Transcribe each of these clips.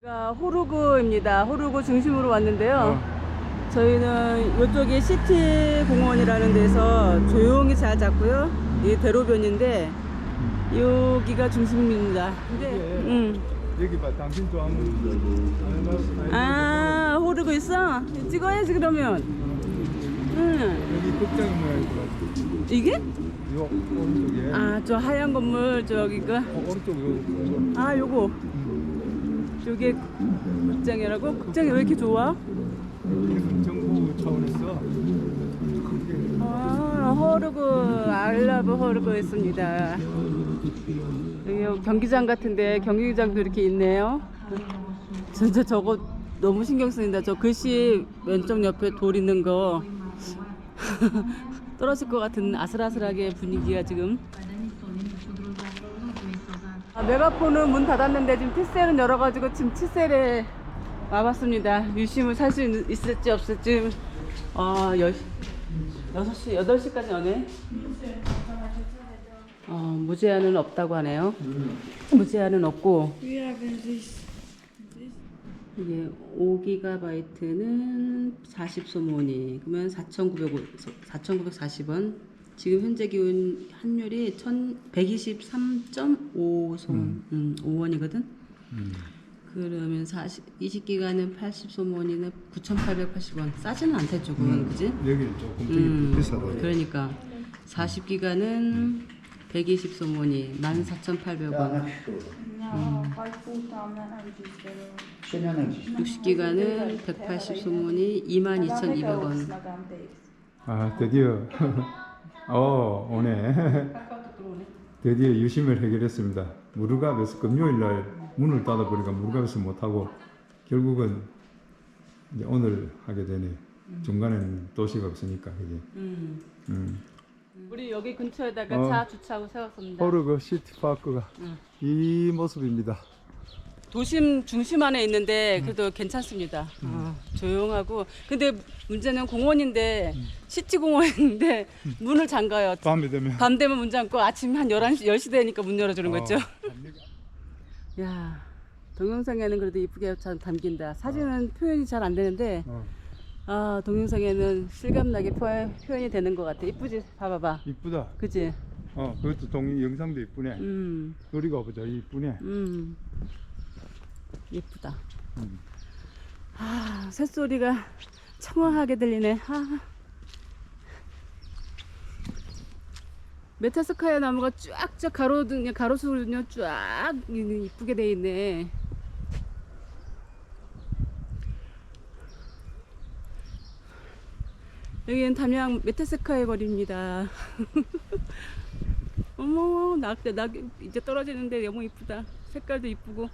호르그입니다. 호르그 중심으로 왔는데요. 저희는 이쪽이 시티 공원이라는 데서 조용히 잘 잡고요. 이 대로변인데 여기가 중심입니다. 근데 여기 봐, 당신 좋아하는 아, 호르그 있어? 찍어야지 그러면. 여기 극장이 모양이더라고. 이게? 요 오른쪽에. 아, 저 하얀 건물 저기가. 오른쪽 요. 아, 요거. 요게 극장이라고? 극장이 왜 이렇게 좋아? 정부 차원에서. 아, 호르그, 알라브 호르그 있습니다. 여기 경기장 같은데 경기장도 이렇게 있네요. 진짜 저거 너무 신경 쓰인다. 저 글씨 왼쪽 옆에 돌 있는 거 떨어질 것 같은 아슬아슬하게 분위기가 지금. 메가폰은 문 닫았는데 지금 티셀은 열어가지고 지금 티셀에 와봤습니다. 유심을 살 수 있을지 없을지. 6시, 8시까지 오네. 무제한은 없다고 하네요. 무제한은 없고. 이게 5GB는 40소모니. 그러면 4,940원. 지금 현재 기온 환율이 123.5송, 5원이거든. 그러면 20기가는 80소모니는 9,880원. 싸지는 않대 조금, 그지? 여기 조금 비싸다. 그러니까 40기가는 120소모니 14,800원. 60기가는 180소모니 22,200원. 아, 드디어 오네. 드디어 유심을 해결했습니다. 무르갑에서 금요일 날 문을 닫아버리니까 무르갑에서 못하고 결국은 이제 오늘 하게 되네. 중간에는 도시가 없으니까 그게. 우리 여기 근처에다가 차 주차하고 세웠습니다. 호르그 시티파크가 이 모습입니다. 도심 중심 안에 있는데 그래도 괜찮습니다. 조용하고. 근데 문제는 공원인데 시티 공원인데 문을 잠가요. 밤이 되면. 밤 되면 문 잠고 아침 한 11시 10시 되니까 문 열어주는 거죠. 야, 동영상에는 그래도 이쁘게 잘 담긴다. 사진은 표현이 잘 안 되는데 동영상에는 실감나게 표현이 되는 것 같아. 이쁘지? 봐봐봐. 이쁘다. 그치? 그것도 영상도 이쁘네. 우리가 보자. 이쁘네. 예쁘다. 새소리가 청아하게 들리네. 메타스카야 나무가 쫙쫙 가로수는요 쫙 이쁘게 돼 있네. 여기는 담양 메타스카의 거리입니다. 어머, 낙 이제 떨어지는데 너무 이쁘다. 색깔도 이쁘고.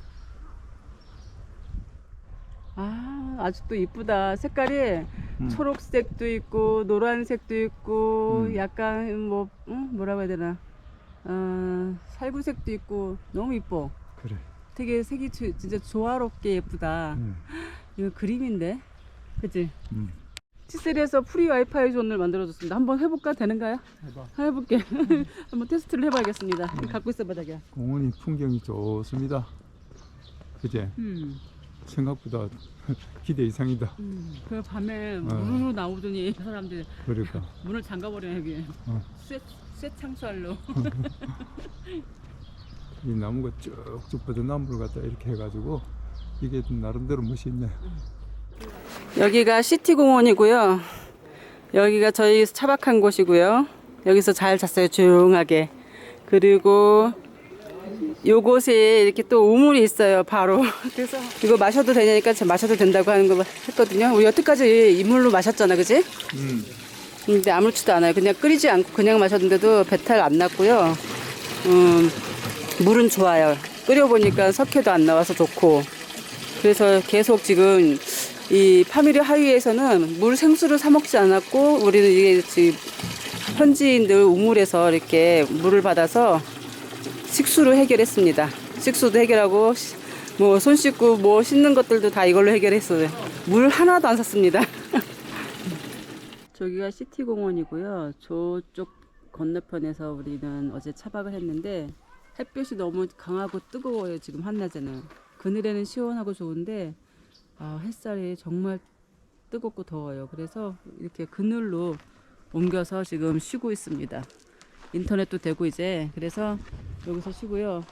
아직도 이쁘다. 색깔이 초록색도 있고 노란색도 있고 약간 뭐라고 해야 되나, 살구색도 있고 너무 이뻐. 그래. 되게 색이 진짜 조화롭게 예쁘다. 이거 그림인데, 그치? 티셀에서 프리 와이파이 존을 만들어줬습니다. 한번 해볼까? 되는가요? 해봐. 해볼게. 한번 테스트를 해봐야겠습니다. 갖고 있어봐, 자기야. 공원이 풍경이 좋습니다. 그제? 생각보다 기대 이상이다. 그 밤에 문으로 나오더니 사람들이 그러니까. 문을 잠가버려 여기. 쇠 창살로. 이 나무가 쭉쭉 뻗은 나무를 갖다 이렇게 해가지고 이게 나름대로 멋있네. 여기가 시티공원이고요. 여기가 저희 차박한 곳이고요. 여기서 잘 잤어요, 조용하게. 그리고 요곳에 이렇게 또 우물이 있어요, 바로. 그래서 이거 마셔도 되냐니까 마셔도 된다고 하는 거 했거든요. 우리 여태까지 이물로 마셨잖아, 그지? 근데 아무렇지도 않아요. 그냥 끓이지 않고 그냥 마셨는데도 배탈 안 났고요. 물은 좋아요. 끓여보니까 석회도 안 나와서 좋고. 그래서 계속 지금 이 파미리 하위에서는 물 생수를 사 먹지 않았고, 우리는 이게 지금 현지인들 우물에서 이렇게 물을 받아서 식수로 해결했습니다. 식수도 해결하고 뭐 손 씻고 뭐 씻는 것들도 다 이걸로 해결했어요. 물 하나도 안 샀습니다. 저기가 시티공원이고요. 저쪽 건너편에서 우리는 어제 차박을 했는데 햇볕이 너무 강하고 뜨거워요, 지금 한낮에는. 그늘에는 시원하고 좋은데 햇살이 정말 뜨겁고 더워요. 그래서 이렇게 그늘로 옮겨서 지금 쉬고 있습니다. 인터넷도 되고 이제 그래서 여기서 쉬고요.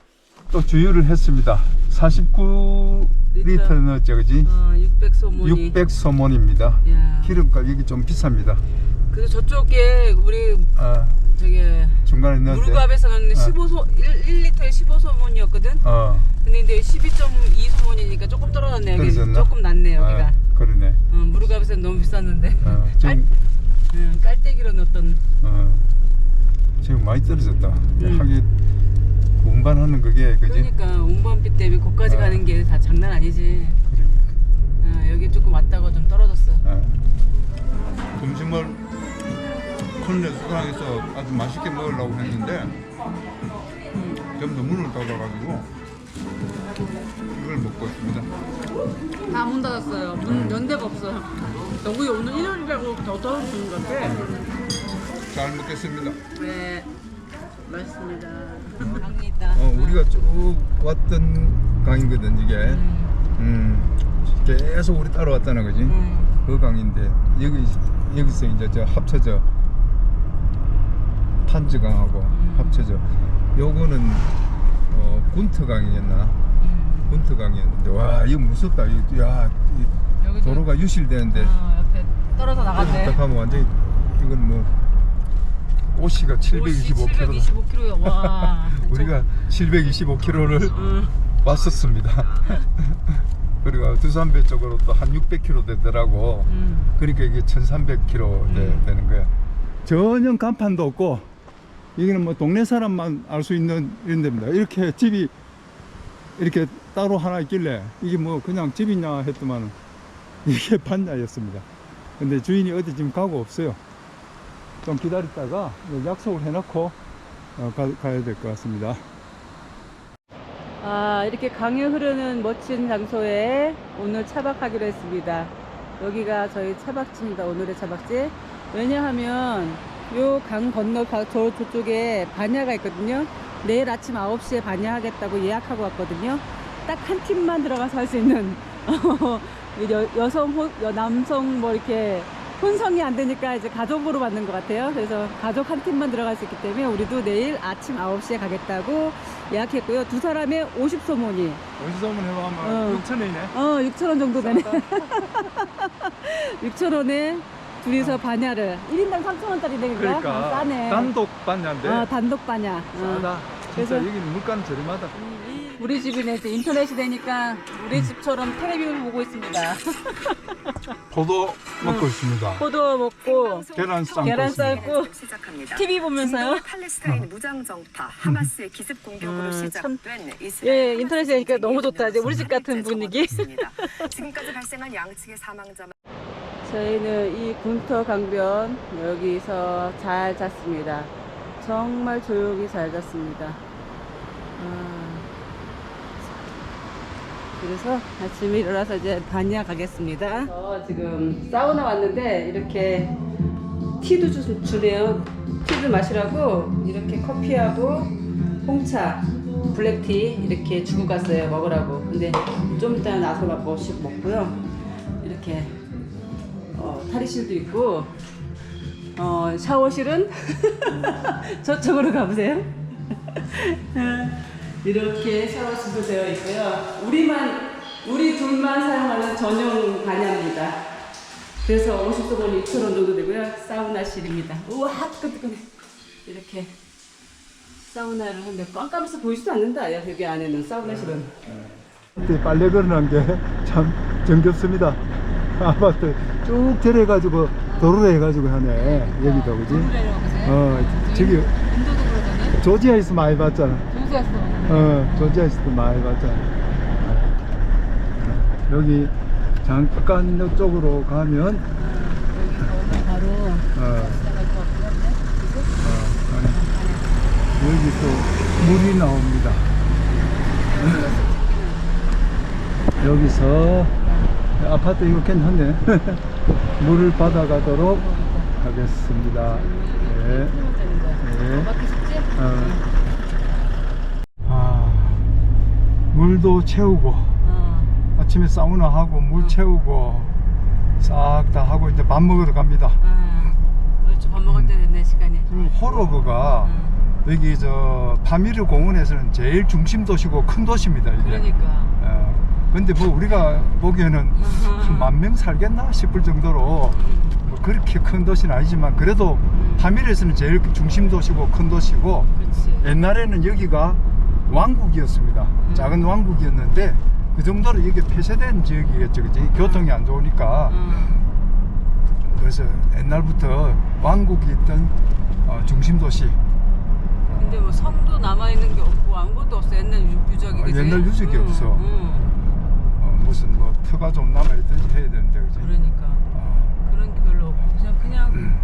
또 주유를 했습니다. 49리터 넣었죠, 그지? 600소모니. 600소몬입니다. 기름 가격이 좀 비쌉니다. 그래서 저쪽에 우리 저게 중간에 넣었는데 무르갑에서는 1리터에 15소몬이었거든. 근데 이제 12.2소몬이니까 조금 떨어졌네. 여기 떨어졌나? 조금 낮네 여기가. 그러네. 무르갑에서는 너무 비쌌는데. 지금 깔때기로 넣었던. 지금 많이 떨어졌다. 하긴 운반하는 그게 그지? 그러니까 운반비 때문에 거기까지 가는 게 다 장난 아니지. 여기 조금 왔다가 좀 떨어졌어. 점심을 큰 레스토랑에서 아주 맛있게 먹으려고 했는데 좀 더 문을 닫아가지고 이걸 먹고 있습니다. 다 문 닫았어요. 문 연대가 없어요. 여기 오늘 일요일이라고 더 떨어지는 것 같아. 잘 먹겠습니다. 네, 맛있습니다. 감사합니다. 우리가 쭉 왔던 강이거든 이게. 계속 우리 따라왔잖아, 그지? 그 강인데 여기서 이제 저 합쳐져 판즈강하고 합쳐져. 요거는 군트강이었나? 군트강이었는데 와 이거 무섭다. 이 도로가 유실되는데. 옆에 떨어져 나갔네. 딱 하면 완전히 이건 뭐 오시가 725km. 725km요. 와. 우리가 725km를 왔었습니다. 그리고 두산배 쪽으로 또 한 600km 되더라고. 그러니까 이게 1300km 되는 거야. 전혀 간판도 없고 여기는 뭐 동네 사람만 알 수 있는 이런 데입니다. 이렇게 집이 이렇게 따로 하나 있길래 이게 뭐 그냥 집이냐 했더만 이게 반야였습니다. 근데 주인이 어디 지금 가고 없어요. 좀 기다렸다가 약속을 해놓고 가야 될 것 같습니다. 이렇게 강이 흐르는 멋진 장소에 오늘 차박하기로 했습니다. 여기가 저희 차박지입니다. 오늘의 차박지. 왜냐하면 요 강 건너 저쪽에 반야가 있거든요. 내일 아침 9시에 반야 하겠다고 예약하고 왔거든요. 딱 한 팀만 들어가서 할 수 있는 남성 뭐 이렇게 혼성이 안 되니까 이제 가족으로 받는 것 같아요. 그래서 가족 한 팀만 들어갈 수 있기 때문에 우리도 내일 아침 9시에 가겠다고 예약했고요. 두 사람에 50소모니. 50소모니 해보면 6,000원이네. 6,000원 정도 되네. 6,000원에 둘이서 반야를 1인당 3,000원짜리 되니까 그러니까 싸네. 단독 반야인데 단독 반야. 싸다. 진짜 그래서 여기는 물가는 저렴하다. 우리 집이네. 이제 인터넷이 되니까 우리 집처럼 텔레비전을 보고 있습니다. 포도 먹고 있습니다. 포도 먹고 계란 삶고 TV 보면서요. 팔레스타인 무장 정파 하마스의 기습 공격으로 시작된 예, 인터넷이 되니까 너무 좋다. 이제 우리 집 같은 분위기. 지금까지 발생한 양측의 사망자. 저희는 이 군터 강변 여기서 잘 잤습니다. 정말 조용히 잘 잤습니다. 그래서 아침에 일어나서 이제 반야 가겠습니다. 지금 사우나 왔는데 이렇게 티도 주네요. 티도 마시라고 이렇게 커피하고 홍차, 블랙티 이렇게 주고 갔어요. 먹으라고. 근데 좀 이따 나서 먹고요. 이렇게 탈의실도 있고 샤워실은 저쪽으로 가보세요. 이렇게 샤워실도 되어 있고요. 우리 둘만 사용하는 전용 반야입니다. 그래서 50소몬 6,000원 정도 되고요. 사우나실입니다. 우와 뜨끈뜨끈해. 이렇게 사우나를 하는데 깜깜해서 보이지도 않는다. 여기 안에는 사우나실은. 빨래 걸어놓은 게 참 정겹습니다. 아파트 쭉 들여가지고 도로로 해가지고 하네. 여기도 그지? 저기 인도도 그러잖아요. 조지아에서 많이 봤잖아. 조지아에서도 많이 봤잖아. 여기 잠깐 이쪽으로 가면 여기서 바로 여기 또 물이 나옵니다. 여기서 아파트 이거 괜찮네. 물을 받아가도록 하겠습니다. 네. 물도 채우고 아침에 사우나 하고 물 채우고 싹 다 하고 이제 밥 먹으러 갑니다. 그렇죠. 밥 먹을 때 됐네 시간이. 지금 호로그가 여기 저 파미르 공원에서는 제일 중심 도시고 큰 도시입니다. 이게. 그러니까. 근데 뭐 우리가 보기에는 한 10,000명 살겠나 싶을 정도로 뭐 그렇게 큰 도시는 아니지만 그래도 파미르에서는 제일 중심 도시고 큰 도시고 그렇지. 옛날에는 여기가 왕국이었습니다. 작은 왕국이었는데 그 정도로 이게 폐쇄된 지역이겠죠, 그지? 교통이 안 좋으니까. 그래서 옛날부터 왕국이 있던 중심 도시. 근데 뭐 성도 남아 있는 게 없고 아무것도 없어. 옛날 유적이. 그치? 옛날 유적이 없어. 무슨 뭐 터가 좀 남아 있든지 해야 되는데, 그지? 그러니까 그런 게 별로 없고 그냥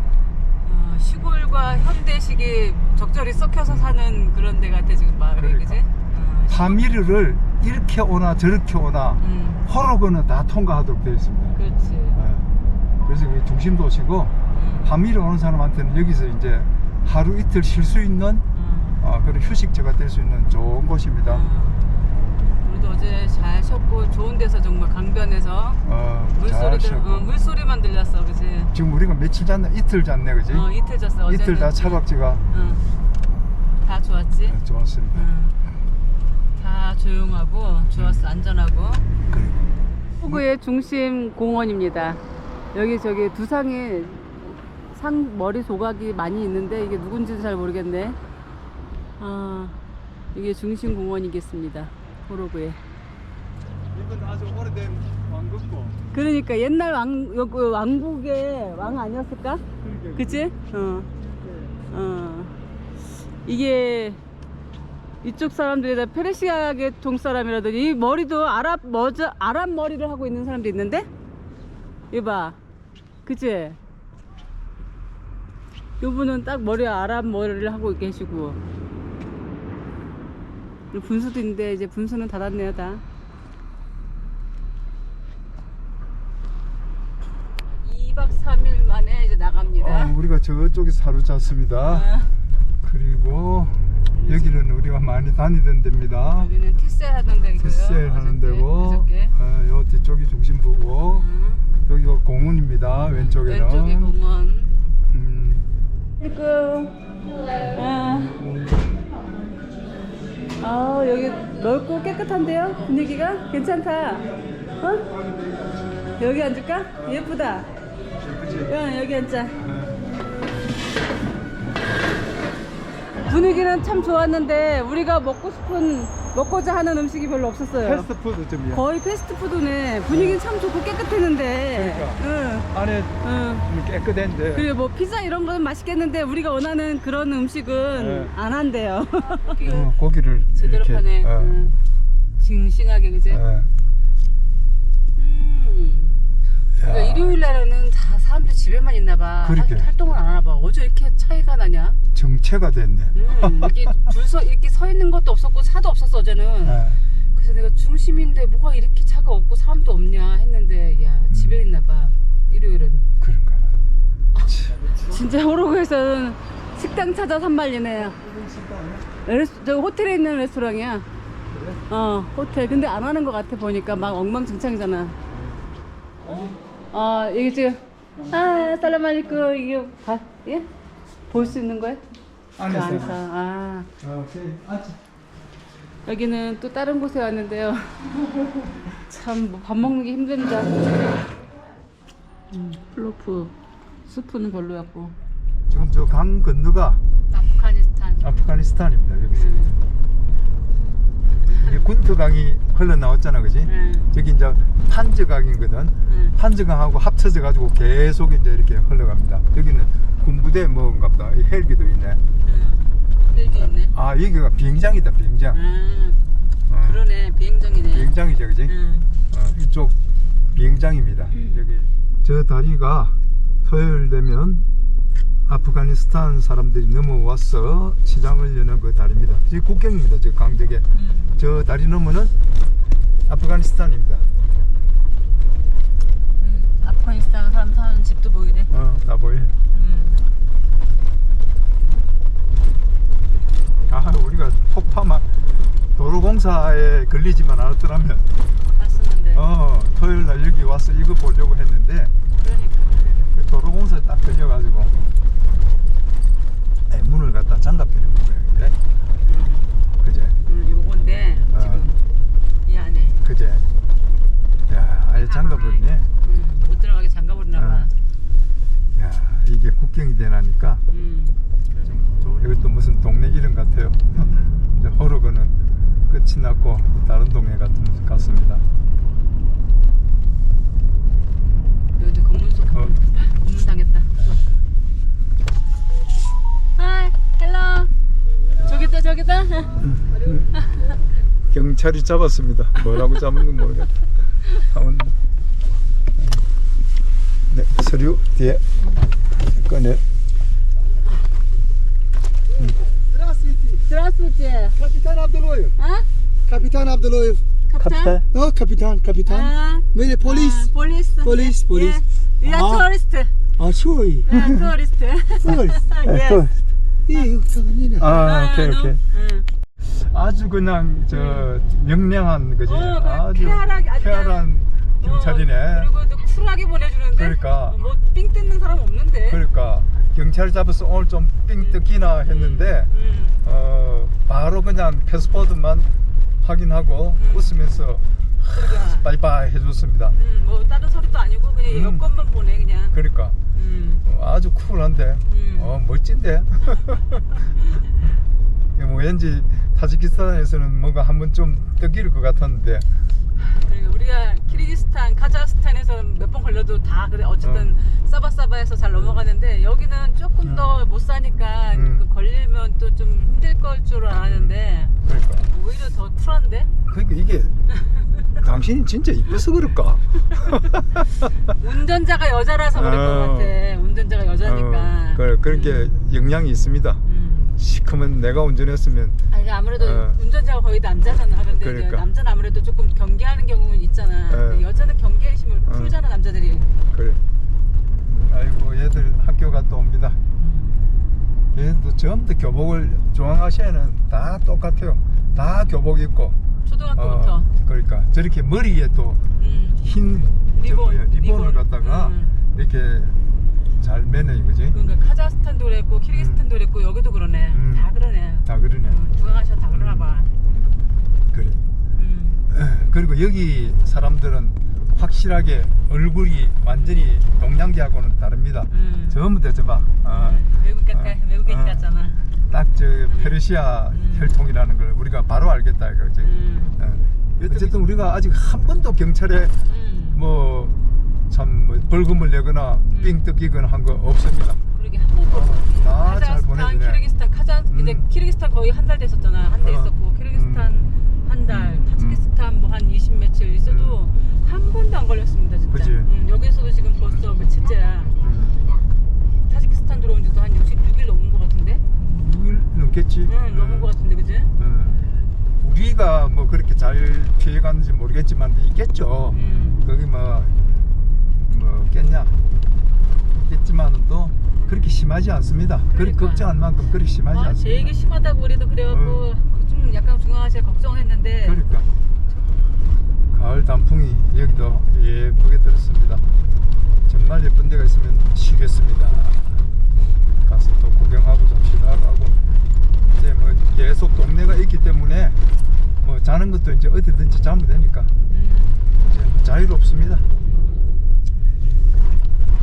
시골과 현대식이 적절히 섞여서 사는 그런 데 같아 지금 마을이. 그러니까. 그지? 파미르를 이렇게 오나 저렇게 오나 호로그는 다 통과하도록 되어 있습니다. 그렇지. 그래서 그게 중심 도시고 파미르 오는 사람한테는 여기서 이제 하루 이틀 쉴 수 있는 그런 휴식지가 될 수 있는 좋은 곳입니다. 우리도 어제 잘 쉬었고 좋은 데서 정말 강변에서 잘 쉬었고. 물소리만 들렸어, 그지? 지금 우리가 며칠 잤나? 이틀 잤네, 그지? 이틀 잤어. 어제는. 이틀 다 차박지가 다 좋았지? 좋았습니다. 다 조용하고 좋았어. 안전하고. 그리고 호구의 중심 공원입니다. 여기 저기 두상에 상 머리 조각이 많이 있는데 이게 누군지는 잘 모르겠네. 이게 중심 공원이겠습니다. 호로구에. 이건 아주 오래된 왕국고. 그러니까 옛날 왕국의 왕 아니었을까? 그치? 이게 이쪽 사람들이 다 페르시아 계통 사람이라더니 이 머리도 아랍 머리를 하고 있는 사람도 있는데? 이거 봐. 그치? 요분은 딱 머리에 아랍 머리를 하고 계시고 분수도 있는데 이제 분수는 닫았네요 다. 2박 3일 만에 이제 나갑니다. 우리가 저쪽에서 하루 잤습니다. 그리고 여기는 우리가 많이 다니던 데입니다. 여기는 티셀 하던 데고요. 티셀 하는 데고 그저께. 요 뒤쪽이 중심부고 여기가 공원입니다. 왼쪽에는. 왼쪽이 공원. 여기 넓고 깨끗한데요? 분위기가 괜찮다. 여기 앉을까? 예쁘다. 여기 앉자. 분위기는 참 좋았는데 우리가 먹고자 하는 음식이 별로 없었어요. 패스트푸드점이야. 거의 패스트푸드네. 분위기는 참 좋고 깨끗했는데. 그러니까. 안에 좀 깨끗한데. 그리고 뭐 피자 이런 거는 맛있겠는데 우리가 원하는 그런 음식은 안 한대요. 고기를 제대로 이렇게, 파네. 싱싱하게, 그지? 그러니까 일요일 날에는 다 사람들 집에만 있나 봐. 그러게. 활동을 안 하나 봐. 어제 이렇게 차이가 나냐? 정체가 됐네. 이렇게 서 있는 것도 없었고 차도 없었어 어제는. 그래서 내가 중심인데 뭐가 이렇게 차가 없고 사람도 없냐 했는데 야 집에 있나 봐. 일요일은. 그런가 봐. 진짜 호로구에서는 식당 찾아 산말리네요. 저 호텔에 있는 레스토랑이야. 호텔. 근데 안 하는 것 같아 보니까 막 엉망진창이잖아. 여기 지금 살라말리쿠 이게 예? 볼 수 있는 거야? 안에서. 오케이. 앉아. 여기는 또 다른 곳에 왔는데요. 참 밥 먹는 게 힘듭니다. 플로프 스프는 별로였고. 지금 저 강 건너가 아프가니스탄입니다. 여기서. 이게 군트강이 흘러나왔잖아, 그지? 저기 이제 판즈강이거든. 판즈강하고 합쳐져 가지고 계속 이제 이렇게 흘러갑니다. 여기는 군부대 뭐인가 보다. 이 헬기도 있네. 헬기 있네. 여기가 비행장이다, 비행장. 그러네, 비행장이네. 비행장이죠, 그지? 이쪽 비행장입니다. 여기 저 다리가 토요일 되면 아프가니스탄 사람들이 넘어와서 시장을 여는 그 다리입니다. 저 국경입니다. 저 강적에. 저 다리 넘으면 아프가니스탄입니다. 아프가니스탄 사람 사는 집도 보이네. 다 보여. 우리가 폭파만 도로공사에 걸리지만 않았더라면 봤었는데. 토요일 날 여기 와서 이거 보려고 했는데 그러니까. 그 도로공사 딱 걸려가지고 문을 갖다 잠가버리는 거예요. 그제? 요건데 지금 이 안에 그제? 야, 아예 잠가버리네. 못 들어가게 잠가버리나 봐. 야, 이게 국경이 되나니까 이것도 무슨 동네 이름 같아요. 이제 호르그는 끝이 났고 다른 동네 같습니다. 여기 검문 당했다. 하이, 헬로. 저기다. 경찰이 잡았습니다. 뭐라고 잡은 건 모르겠다. 한번 네, 서류 뒤에 꺼내. Здравствуйте. Капитан Абдулоев. А? Капитан Абдулоев. Капитан? No, капитан. А, Mere polis. Police. Police. Yeah. We are Ah. tourist. Aşoy. Tourist. Tourist. Yes. İyi yok tamam. 아, 오케이. 응. 아주 그냥 저 명량한 거지. 아주 쾌활한 경찰이네. 그리고 또 쿨하게 보내주는데. 그러니까. 뭐삥 뜯는 사람 없는데. 그러니까 경찰 잡아서 오늘 좀 삥 뜯기나 했는데 바로 그냥 패스포드만 확인하고 웃으면서 빠이빠이 해줬습니다. 뭐 다른 소리도 아니고 그냥 여권만 보내 그냥. 그러니까 아주 쿨한데 멋진데. 뭐 왠지 타지키스탄에서는 뭔가 한번 좀 뜯길 것 같았는데. 그러니까 우리가 키르기스탄, 카자흐스탄에서 몇 번 걸려도 다 그래 어쨌든 사바사바에서 잘 넘어가는데 여기는 조금 더 못 사니까 그 걸리면 또 좀 힘들 걸 줄 알았는데 그러니까 오히려 더 쿨한데? 그러니까 이게 당신이 진짜 이뻐서 그럴까? 운전자가 여자라서 그럴 것 같아. 운전자가 여자니까. 그런 게 영향이 있습니다. 시커먼 내가 운전했으면 아니 아무래도 운전자가 거의 남자잖아. 근데 그러니까. 이제 남자는 아무래도 조금 경계하는 경우는 있잖아. 근데 여자는 경계심을 풀잖아 남자들이. 그래. 아이고 얘들 학교 갔다 옵니다. 얘도 전부 다 교복을 중앙아시아는 다 똑같아요. 다 교복 입고. 초등학교부터. 그러니까 저렇게 머리에 또 흰 리본을 갖다가 이렇게 잘 매네 이거지. 그러니까 카자흐스탄도 그랬고 키르기스탄도 그랬고 여기도 그러네. 다 그러네. 다 그러네. 중앙아시아 다 그러나 봐. 그래. 그리고 여기 사람들은 확실하게 얼굴이 완전히 동양계하고는 다릅니다. 전부 다 저봐. 외국 같아. 외국인 같잖아. 딱 저 페르시아 혈통이라는 걸 우리가 바로 알겠다 이거지. 어쨌든 우리가 아직 한 번도 경찰에 뭐 참 뭐 벌금을 내거나 삥 뜯기거나 한 거 없습니다. 그러게 한 번도 다 잘 보내주네. 키르기스탄, 근데 키르기스탄 거의 한 달 됐었잖아. 한 달 있었고 키르기스탄 한 달, 타지키스탄 뭐 한 20 며칠 있어도 한 번도 안 걸렸습니다 진짜. 그치? 여기서도 지금 벌써 며칠째야. 타지키스탄 들어온 지도 한 66일 넘은 것 같은데? 6일 넘겠지? 넘은 것 같은데 그지? 우리가 뭐 그렇게 잘 피해갔는지 모르겠지만 있겠죠. 거기 뭐 깼냐? 있겠지만은 또 그렇게 심하지 않습니다. 그렇게 그러니까. 걱정할 만큼 그렇게 심하지 않습니다. 제 얘기 심하다고 우리도 그래갖고 좀 약간 중앙아시아 걱정했는데. 그러니까 가을 단풍이 여기도 예쁘게 들었습니다. 정말 예쁜 데가 있으면 쉬겠습니다. 가서 또 구경하고 좀 쉬다가 하고 이제 뭐 계속 동네가 있기 때문에 뭐 자는 것도 이제 어디든지 자면 되니까 이제 뭐 자유롭습니다.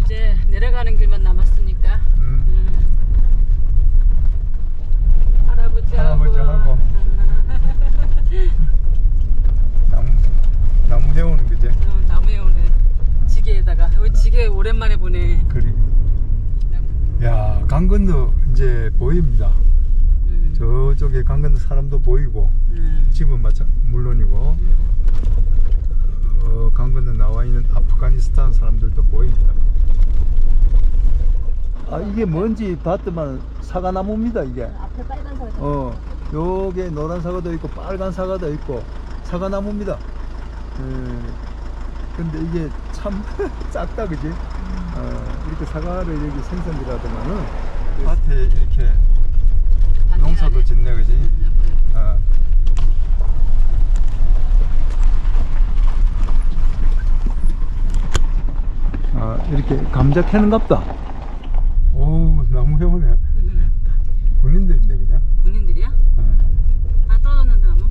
이제 내려가는 길만 남았으니까. 할아버지하고 나무 해오는 거지. 나무에 오네. 지게에다가 여기 지게 오랜만에 보네. 그래. 야, 강 건너 이제 보입니다. 저쪽에 강 건너 사람도 보이고 집은 물론이고 강 건너 나와 있는 아프가니스탄 사람들도 보입니다. 아, 이게 뭔지 봤더만 사과나무입니다. 이게 앞에 빨간 사과. 요게 노란 사과도 있고 빨간 사과도 있고 사과나무입니다. 근데 이게 참 작다 그지? 이렇게 사과를 여기 생산들하더만은 밭에 이렇게 농사도 짓네 그지? 감자 캐는갑다. 오, 나무 해오네. 군인들인데, 그죠? 군인들이야? 어. 아, 떨어졌는데 나무?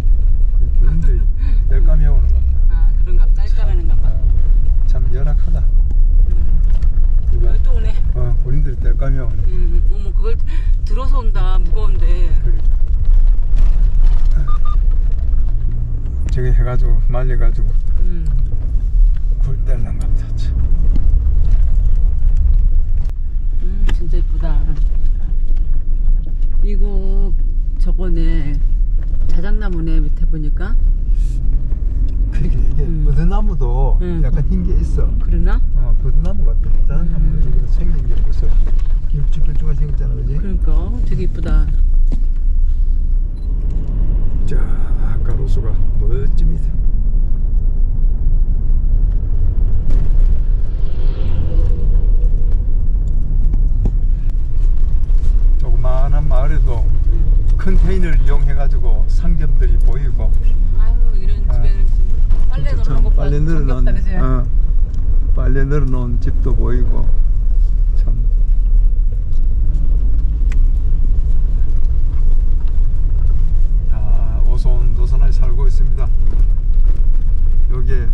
군인들이 땔감이 해오는 것 같다. 아, 그런가 보다. 짤까매는가 봐. 참 열악하다. 그죠? 여기 또 오네. 군인들이 땔감이 해오네. 어머, 그걸 들어서 온다. 무거운데. 그러니까. 저기 해가지고 말려가지고 굴 뗄란 것 같아. 참. 진짜 이쁘다. 이거 저거네. 자작나무네. 밑에 보니까. 그러게 이게 버드나무도 약간 흰 게 있어. 그러나? 버드나무 같아. 자작나무 이거 생긴 게 있어. 길쭉길쭉한 생겼잖아, 그지? 그러니까 되게 이쁘다. 자, 가로수가 멋집니다. 조그마한 마을에도 컨테이너를 이용해가지고 상점들이 보이고. 아유, 이런 집에는 빨래 참 넣는 것 봐. 빨래 늘어놓은, 정겹다, 그지? 빨래 늘어놓은 집도 보이고. 참. 다 오손도손하게 살고 있습니다. 여기에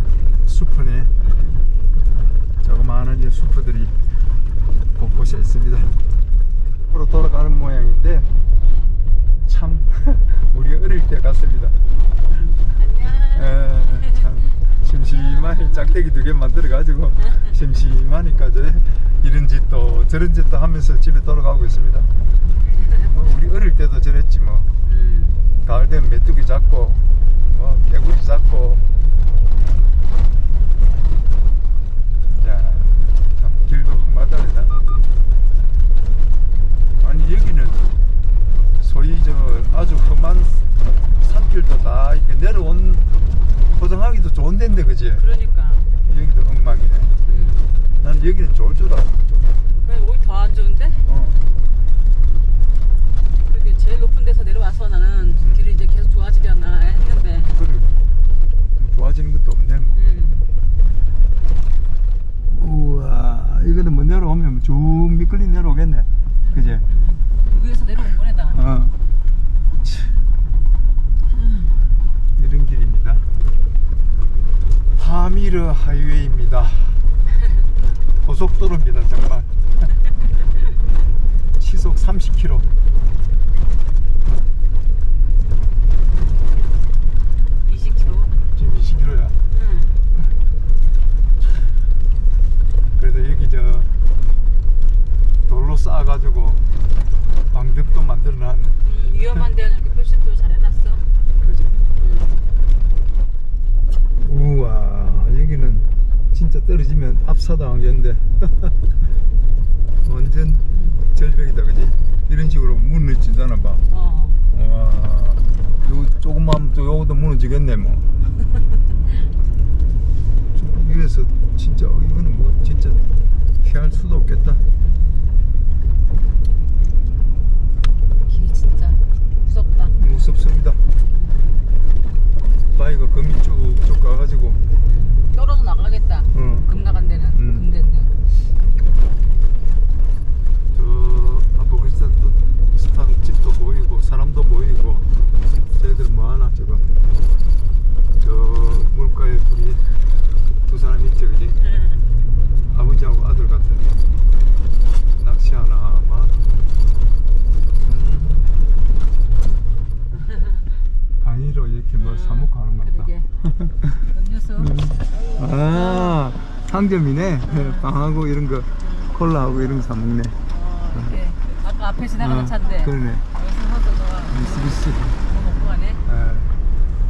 숲이네. 조그마한 이제 숲들이 곳곳에 있습니다. 앞으로 돌아가는 모양인데 참 우리 어릴 때 같습니다. 참 심심하니 짝대기 2개 만들어 가지고 심심하니까 이런 짓도 저런 짓도 하면서 집에 돌아가고 있습니다. 뭐 우리 어릴 때도 저랬지 뭐. 가을 되면 메뚜기 잡고 깨구리 잡고. 야, 참 길도 험하다르다. 아니 여기는 소위 아주 험한 산길도 다 이렇게 내려온 포장하기도 좋은 데인데, 그지? 그러니까. 여기도 엉망이네. 나는 여기는 좋을 줄 알았어. 왜 오히 더 안 좋은데? 그게 제일 높은 데서 내려와서 나는 길이 이제 계속 좋아지려나 했는데. 그래. 좋아지는 것도 없네. 뭐. 우와, 이거는 뭐 내려오면 쭉 미끌리 내려오겠네. 그지? 위에서 내려온 거네, 다. 이런 길입니다. 파미르 하이웨이입니다. 고속도로입니다, 정말. 시속 30km. 지금 20km야. 그래도 여기 돌로 쌓아가지고 방벽도 만들어놨네. 위험한 데는 이렇게 표시도 잘 해놨어. 그지? 우와, 여기는 진짜 떨어지면 압사당하겠는데. 완전 절벽이다, 그지? 이런 식으로 무너지잖아, 봐. 와, 요 조금만 또 요것도 무너지겠네, 뭐. 위에서 진짜 이거는 뭐 진짜 피할 수도 없겠다. 길이 진짜 무섭다. 무섭습니다. 바위가 금이 쭉쭉 가가지고 떨어져 나가겠다. 금 나간 데는 금된데. 저 아프가니스탄 집도 보이고 사람도 보이고. 쟤들 뭐하나 저거. 저 물가에 둘이 두 사람 있지, 그지? 아버지하고 아들 같은데 낚시하나 아마. 강의로 이렇게 뭐 사먹하는 것 같다. 그러게. 음료수. 아, 상점이네. 빵하고 이런 거 콜라하고 이런 거 사먹네. 이렇게. 아까 앞에 지나가는 차인데. 그러네. 여기서 서서 너 미쓰비시. 뭐 먹고 가네.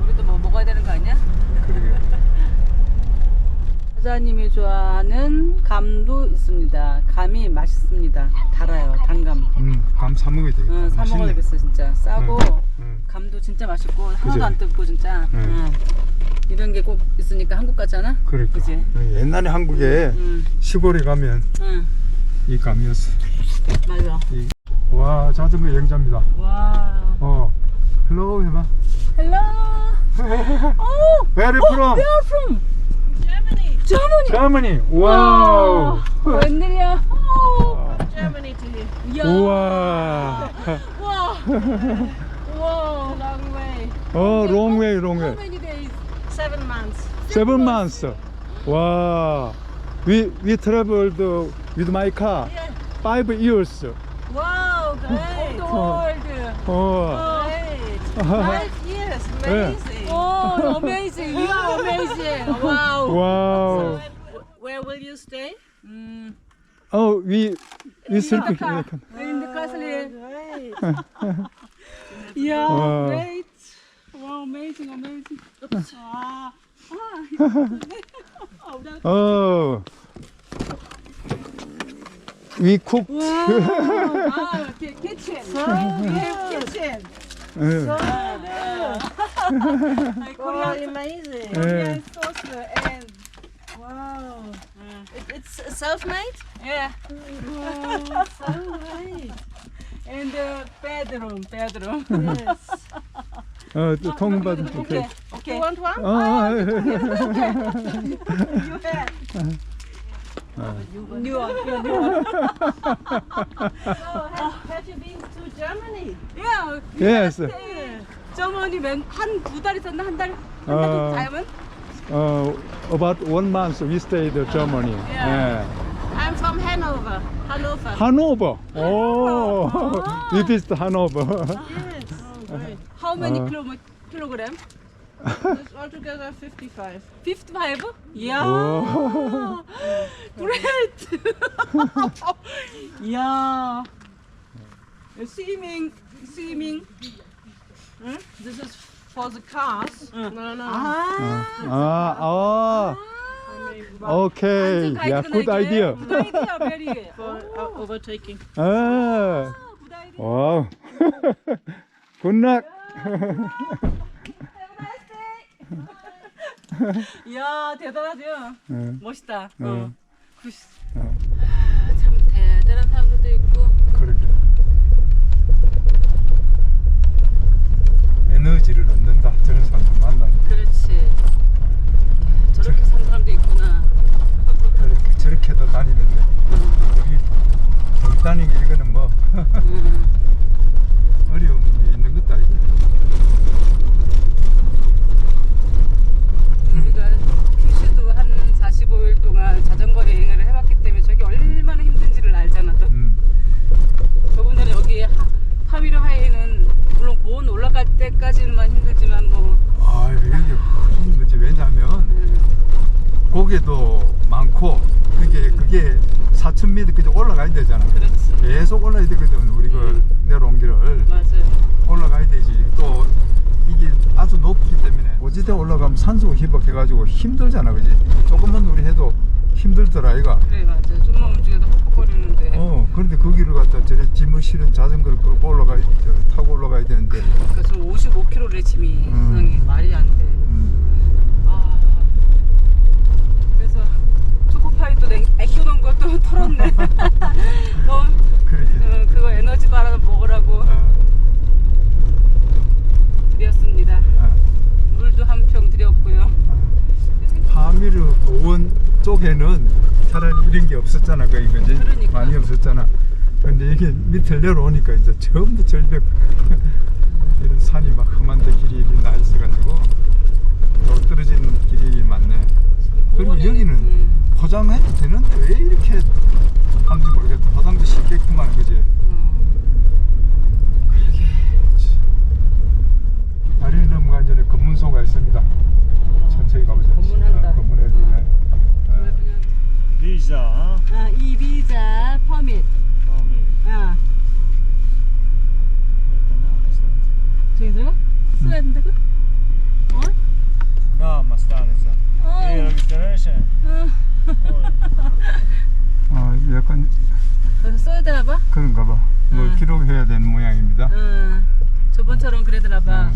우리도 뭐 먹어야 되는 거 아니야? 그러게. 사장님이 좋아하는 감도 있습니다. 감이 맛있습니다. 달아요. 단감. 감 사 먹어야 되겠다. 사 먹어야 되겠어 진짜. 싸고 응. 감도 진짜 맛있고 하나도 그죠? 안 뜯고 진짜. 응. 이런 게 꼭 있으니까 한국 같잖아. 그러니까. 그지? 옛날에 한국에 시골에 가면 응. 이 감이었어. 맞아. 와, 자전거 여행자입니다. 와. 헬로 해봐. Hello. Oh. Where are you from? Where are you from? Germany. Germany. 와우. 웬일이야? Germany to you. 이야. 우와. 와. 와. Long way. long way, long way. How many days? 7 months. 7 months. 와. We traveled with my car 5 years. Wow, Of great. the world. Great. 5 years. Amazing. Oh, amazing. You are amazing. Wow. 와우. Where will you stay? we sleep In the car. here. In the castle. Great. Yeah, Wow. great. Wow, amazing, amazing. Oh. We cook. Wow, kitchen. Kitchen. 예. Oh, amazing. 예. Sauce and Wow. It's self-made? yeah, So great. and the bedroom. Yes. 통받은 Okay, You okay. want one? You have. New one. Have you been to Germany? Yeah. Yes. 저머니 한2 달 있었나 한 달? 어. 자면? About 1 month we stayed in Germany. Yeah. I'm from Hanover. Hanover. Oh, we visited Hanover. Yes. Oh, great. How many 어. kilogram? It's altogether 55. 55? Yeah. 오. Great. yeah. Swimming. This is for the cars. No. Ah. Okay. Yeah, good idea. Good idea, very. For overtaking. 아, Good idea. 와우. 굿락. 이야, 대단하죠? 응. 멋있다. 응. 굿. 어. 참 대단한 사람들도 있고. 그러게. 에너지를 얻는다. 저런 사람들 만나면. 그렇지. 야, 저렇게 사는 사람도 있구나. 저렇게도 다니는데. 우리 돈 다니는 게 이거는 뭐 어려움이 있는 것도 아니고. 우리가 큐슈도 한 45일 동안 자전거 여행을 해봤기 때문에 저게 얼마나 힘든지를 알잖아. 또. 저분들은 여기 하위로 하이는 물론 고온 올라갈 때까지만 힘들지만 뭐 아, 이게 힘든 거지. 왜냐면 고개도 많고 그게 4,000m 그저 올라가야 되잖아. 그렇지. 계속 올라야 되거든. 우리 그 내려온 길을 맞아요. 올라가야 되지. 또 이게 아주 높기 때문에 고지대 올라가면 산소 희박해가지고 힘들잖아, 그지? 조금만 우리 해도 힘들더라, 이가. 그래 맞아. 좀만 움직여도 헉헉거리는데. 그런데 거기를 갖다 저래 짐을 실은 자전거를 끌고 타고 올라가야 되는데. 그러니까 지금 55km래 짐이 세상에 말이 안 돼. 아 그래서 초코파이도 아껴놓은 것도 털었네. 그래. 그거 에너지 바라 먹으라고 드렸습니다. 물도 한 평 드렸고요. 파미르 고원 쪽에는 차라리 이런 게 없었잖아, 거기, 그지? 그러니까. 많이 없었잖아. 근데 이게 밑을 내려오니까 이제 전부 절벽 이런 산이 막 험한데 길이 나 있어가지고 또 떨어지는 길이 많네. 그리고 공원에는, 여기는 포장해도 되는데 왜 이렇게 하는지 모르겠다. 포장도 쉽겠구만, 그지? 다리를 넘어가기 전에 검문소가 있습니다. 천천히 가보자. 검문한다. 검문해야 되네. Visa, huh? 이 비자 퍼밋. Tell me. 저기 들어가? 써야 된다고? No, ma stanza. Io registrazione. 아, 약간 그래서 써야 되나 봐? 그런가 봐. 뭐 기록해야 되는 모양입니다. 저번처럼 그래더나 봐.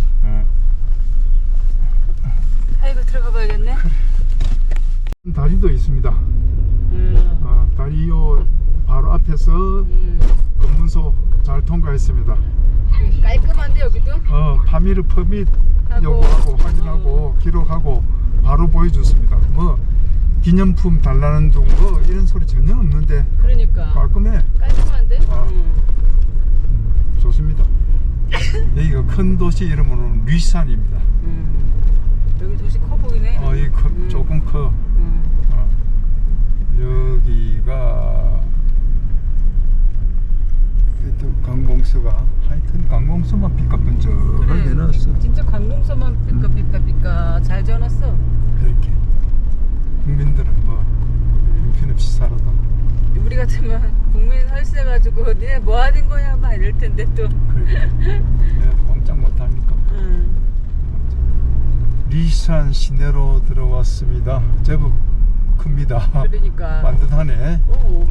아이고 들어가 봐야겠네. 다리도 있습니다. 다리 요 바로 앞에서 검문소 잘 통과했습니다. 깔끔한데 여기도? 파미르 퍼밋 하고, 요구하고 확인하고 기록하고 바로 보여줬습니다. 뭐 기념품 달라는 둥 뭐 이런 소리 전혀 없는데 그러니까 깔끔해. 깔끔한데? 아. 좋습니다. 여기가 큰 도시 이름으로는 류산입니다. 여기 도시 커 보이네. 조금 커. 여기가 또 관공서가 하여튼 관공서만 삐까뻔쩍하게 해놨어. 진짜 관공서만 삐까삐까 잘 지어놨어. 이렇게 국민들은 뭐 형편없이 살아도 우리 같으면 국민 헐세가지고 니네 뭐 하는 거야 막 이럴 텐데 또. 그렇게 꼼짝 못하니까. 리산 시내로 들어왔습니다. 제법 큽니다. 그러니까. 반듯하네.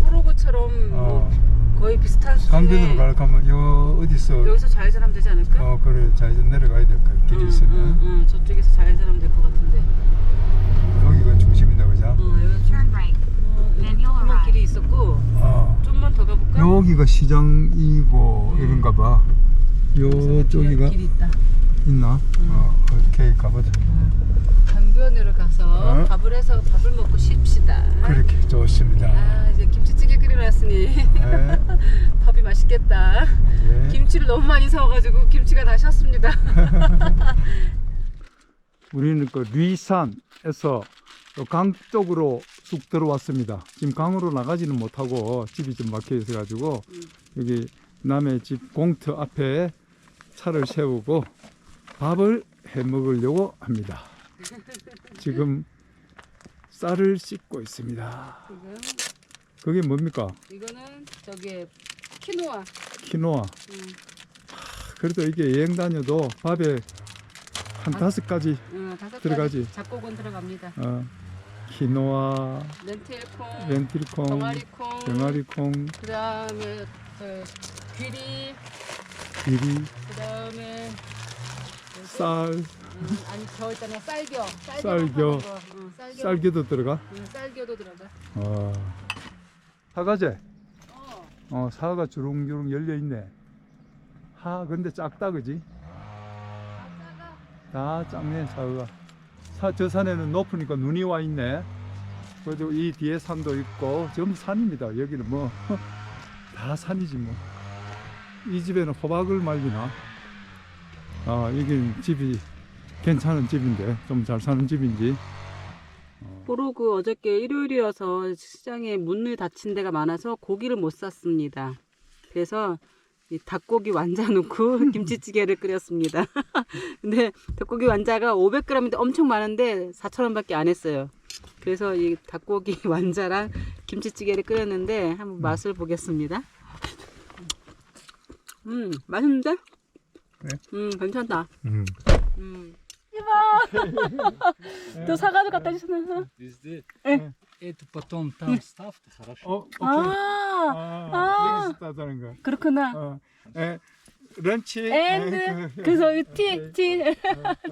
호로구처럼 뭐 거의 비슷한 수준의. 강변으로 가려면 요 어디서 여기서 좌회전하면 되지 않을까? 그래 좌회전 내려가야 될 거야. 길이 있으면 저쪽에서 좌회전하면 될 것 같은데. 여기가 중심이다, 그죠? 여기 조그만 길이 있었고 좀만 더 가볼까? 여기가 시장이고 이런가 봐. 요쪽이가 길이 있다. 있나? 오케이 가보자. 강변으로 가서 밥을 해서 밥을 먹고 쉽시다. 그렇게 좋습니다. 이제 김치찌개 끓여놨으니 네. 밥이 맛있겠다. 예. 김치를 너무 많이 사와가지고 김치가 다 셨습니다. 우리는 그 류산에서 강 쪽으로 쑥 들어왔습니다. 지금 강으로 나가지는 못하고 집이 좀 막혀 있어가지고 여기 남의 집 공터 앞에 차를 세우고 밥을 해 먹으려고 합니다. 지금 쌀을 씻고 있습니다. 그게 뭡니까? 이거는 저기 키노아. 키노아. 그래도 이게 여행 다녀도 밥에 한 5가지 들어가지. 잡곡은 들어갑니다. 키노아, 렌틸콩, 렌틸콩, 병아리콩, 병아리콩, 그다음에 귀리, 비리, 쌀, 아니 저 있잖아 쌀겨. 쌀겨. 쌀겨도 들어가? 쌀겨도 들어가. 사과제? 사과가 주렁주렁 열려 있네. 근데 작다, 그지? 다 작네, 사과가. 저 산에는 높으니까 눈이 와 있네. 그래도 이 뒤에 산도 있고 전부 산입니다. 여기는 뭐 다 산이지 뭐. 이 집에는 호박을 말리나? 여기는 집이 괜찮은 집인데 좀 잘 사는 집인지. 호로구 어저께 일요일이어서 시장에 문을 닫힌 데가 많아서 고기를 못 샀습니다. 그래서 이 닭고기 완자 넣고 김치찌개를 끓였습니다. 근데 닭고기 완자가 500g인데 엄청 많은데 4,000원밖에 안 했어요. 그래서 이 닭고기 완자랑 김치찌개를 끓였는데 한번 맛을 보겠습니다. 맛있는데? 그래? 괜찮다. 이봐. 또 사과도 갖다 주셨나? Это потом там ставьте, хорошо? 비슷하다는 거. 그렇구나. 런치. 그래서 티.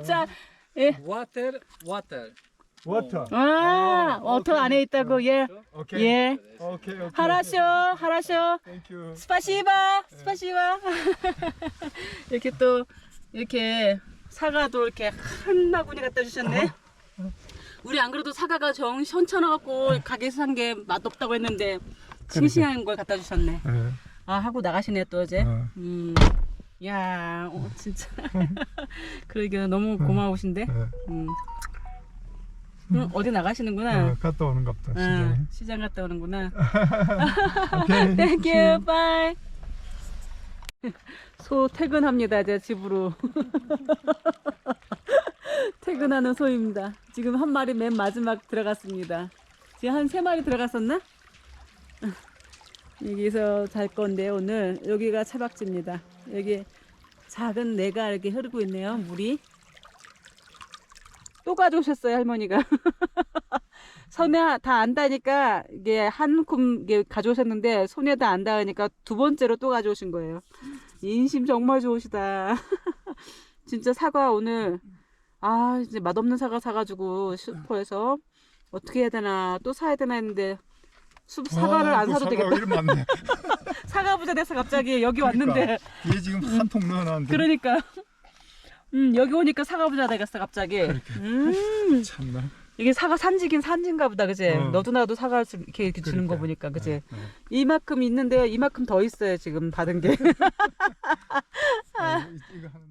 자, Water. 워터. 워터 안에 있다고. 예. 오케이. 예. 오케이. 하라쇼. 땡큐. 스파시바. 이렇게 또 이렇게 사과도 이렇게 한 바구니 갖다 주셨네. 우리 안 그래도 사과가 정 시원찮아갖고 가게에서 산 게 맛없다고 했는데 싱싱한 걸 갖다 주셨네. 하고 나가시네 또 어제. 야, 진짜. 그러게 너무 고마우신데. 어디 나가시는구나. 갔다 오는 갑다. 시장 갔다 오는구나. 오케이. 땡큐, 바이. 소 퇴근합니다. 제 집으로. 퇴근하는 소입니다. 지금 한 마리 맨 마지막 들어갔습니다. 지금 한 3마리 들어갔었나? 여기서 잘 건데 오늘 여기가 차박지입니다. 여기 작은 내가 이렇게 흐르고 있네요. 물이. 또 가져오셨어요, 할머니가. 손에 다 안 닿으니까 이게 한 움큼 가져오셨는데 손에 다 안 닿으니까 2번째로 또 가져오신 거예요. 인심 정말 좋으시다. 진짜 사과 오늘 이제 맛없는 사과 사가지고 슈퍼에서 어떻게 해야 되나 또 사야 되나 했는데 사과를 안 사도 되겠다. 사과 부자 돼서 갑자기 여기 왔는데 얘 지금 한 통 넣어놨는데. 그러니까 여기 오니까 사과 부자 되겠어 갑자기. 참나. 이게 사과 산지긴 산지인가 보다, 그지? 어. 너도 나도 사과 이렇게 주는 거 그러니까. 보니까, 그지? 네. 이만큼 있는데요, 이만큼 더 있어요, 지금 받은 게. 이거 하는데.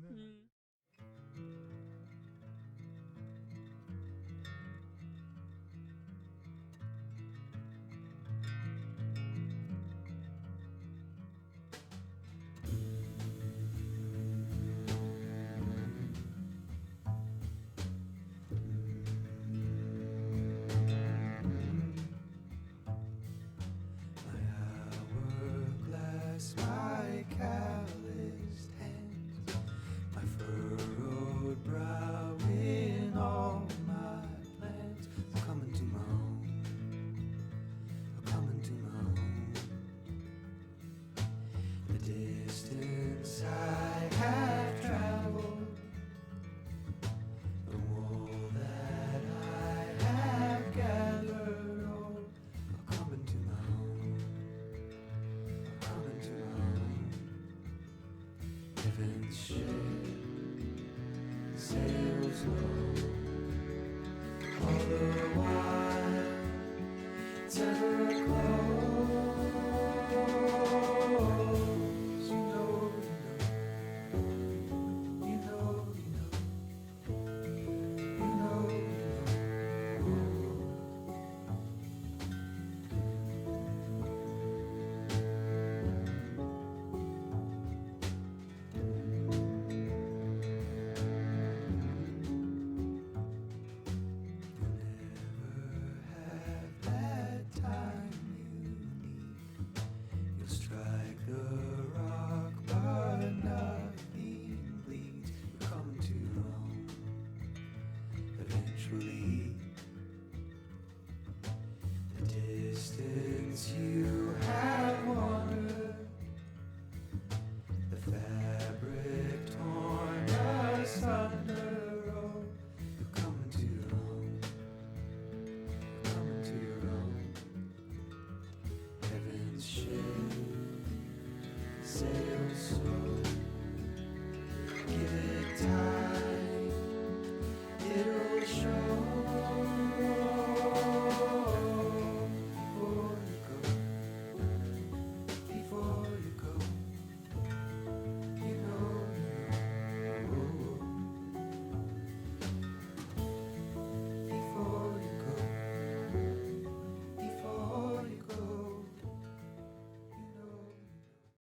Hourglass, my calloused hands, my furrowed brow in all my plans. I'm coming to my own. I'm coming to my own. The distance I have traveled, the wool that I have gathered, oh, I'm coming to my own. Coming to my own. Heaven's ship sails low, all the while tender close. You know, you know, you know, you know. That time you need, you'll strike the rock, but nothing bleeds. You're coming to your own. Eventually